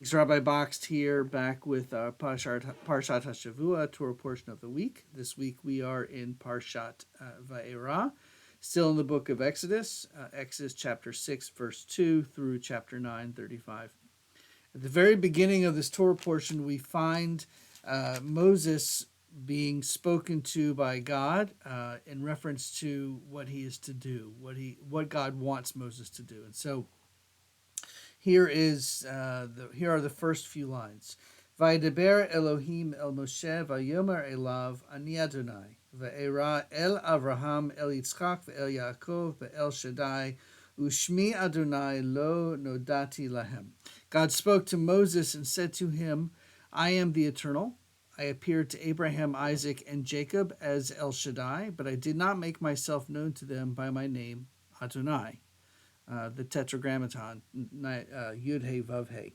It's Rabbi Boxed here, back with Parashat HaShavua, Torah portion of the week. This week we are in Parashat Va-eira, still in the book of Exodus, Exodus chapter 6, verse 2 through chapter 9, 35. At the very beginning of this Torah portion, we find Moses being spoken to by God in reference to what he is to do, what God wants Moses to do. And so here are the first few lines. Vaydeber Elohim el Moshe vayomer elav ani Adonai ve'era el Avraham el Yitzchak ve'el Yaakov ve'el Shaddai ushmi Adonai lo nodati lahem. God spoke to Moses and said to him, I am the Eternal. I appeared to Abraham, Isaac, and Jacob as El Shaddai, but I did not make myself known to them by my name, Adonai. The Tetragrammaton, Yud He Vav He.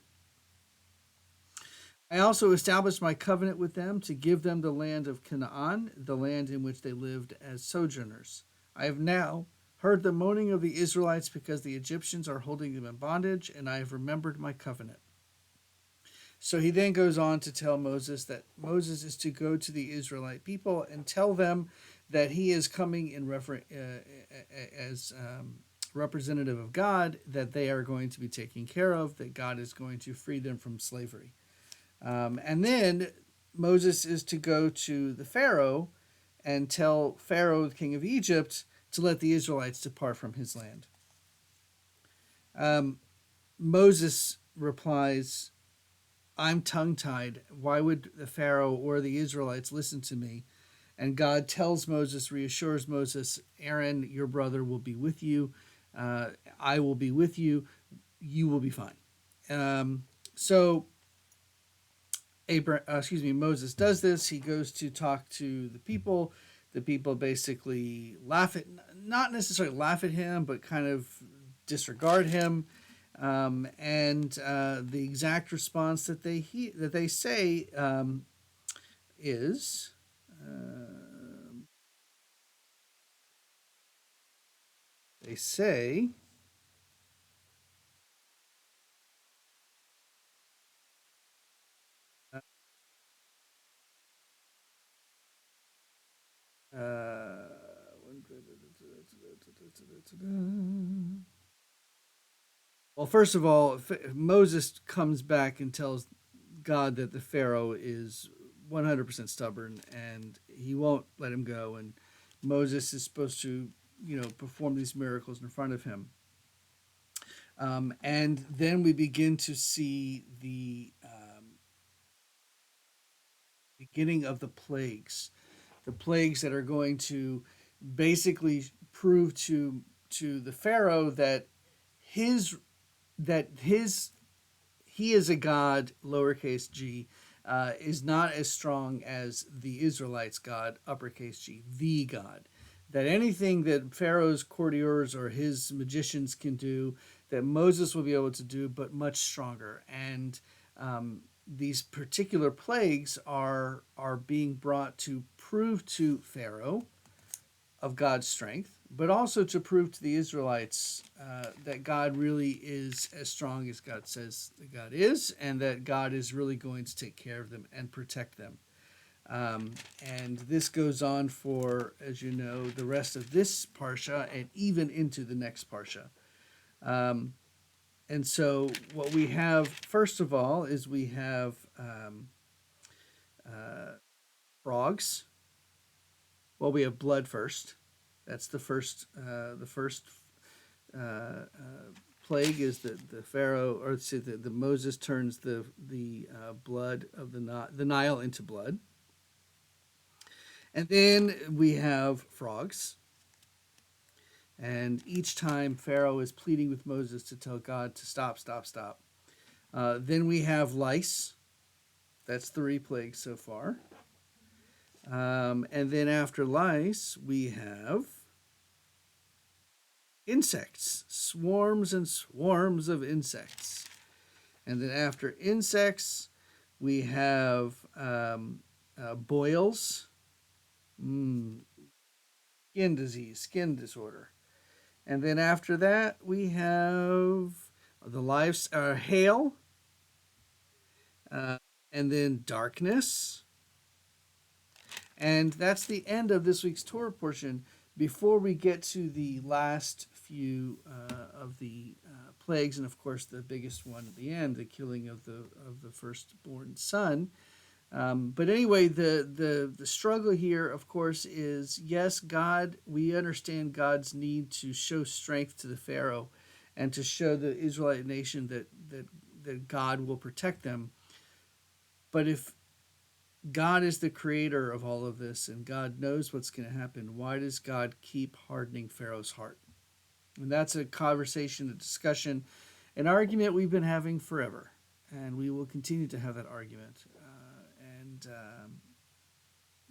I also established my covenant with them to give them the land of Canaan, the land in which they lived as sojourners. I have now heard the moaning of the Israelites because the Egyptians are holding them in bondage, and I have remembered my covenant. So he then goes on to tell Moses that Moses is to go to the Israelite people and tell them that he is coming as representative of God, that they are going to be taken care of, that God is going to free them from slavery. And then Moses is to go to the Pharaoh and tell Pharaoh, the king of Egypt, to let the Israelites depart from his land. Moses replies, I'm tongue tied. Why would the Pharaoh or the Israelites listen to me? And God tells Moses, reassures Moses, Aaron, your brother will be with you. I will be with you. You will be fine. So Moses does this. He goes to talk to the people. The people basically not necessarily laugh at him, but kind of disregard him. And the exact response that they say is, they say, uh, well, first of all, Moses comes back and tells God that the Pharaoh is 100% stubborn and he won't let him go. And Moses is supposed to, perform these miracles in front of him. And then we begin to see the beginning of the plagues that are going to basically prove to the Pharaoh that his his he is a god, lowercase g, is not as strong as the Israelites' God, uppercase G, the God. That anything that Pharaoh's courtiers or his magicians can do, that Moses will be able to do, but much stronger. And these particular plagues are being brought to prove to Pharaoh of God's strength, but also to prove to the Israelites that God really is as strong as God says that God is, and that God is really going to take care of them and protect them. And this goes on for, as you know, the rest of this parsha and even into the next parsha. And so, what we have first of all is we have frogs. Well, we have blood first. That's the first. The first plague is that the Pharaoh, or let's say the Moses turns the blood of the Nile into blood, and then we have frogs. And each time Pharaoh is pleading with Moses to tell God to stop, stop, stop. Then we have lice. That's 3 plagues so far. And then after lice, we have insects, swarms and swarms of insects. And then after insects, we have boils, skin disease, skin disorder. And then after that, we have the hail, uh, and then darkness. And that's the end of this week's Torah portion. Before we get to the last few of the plagues, and of course the biggest one at the end, the killing of the firstborn son. But anyway, the struggle here, of course, is yes, God. We understand God's need to show strength to the Pharaoh, and to show the Israelite nation that God will protect them. But if God is the creator of all of this and God knows what's going to happen, why does God keep hardening Pharaoh's heart? And that's a conversation, a discussion, an argument we've been having forever. And we will continue to have that argument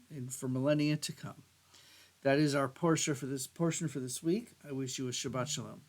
and for millennia to come. That is our portion for this week. I wish you a Shabbat Shalom.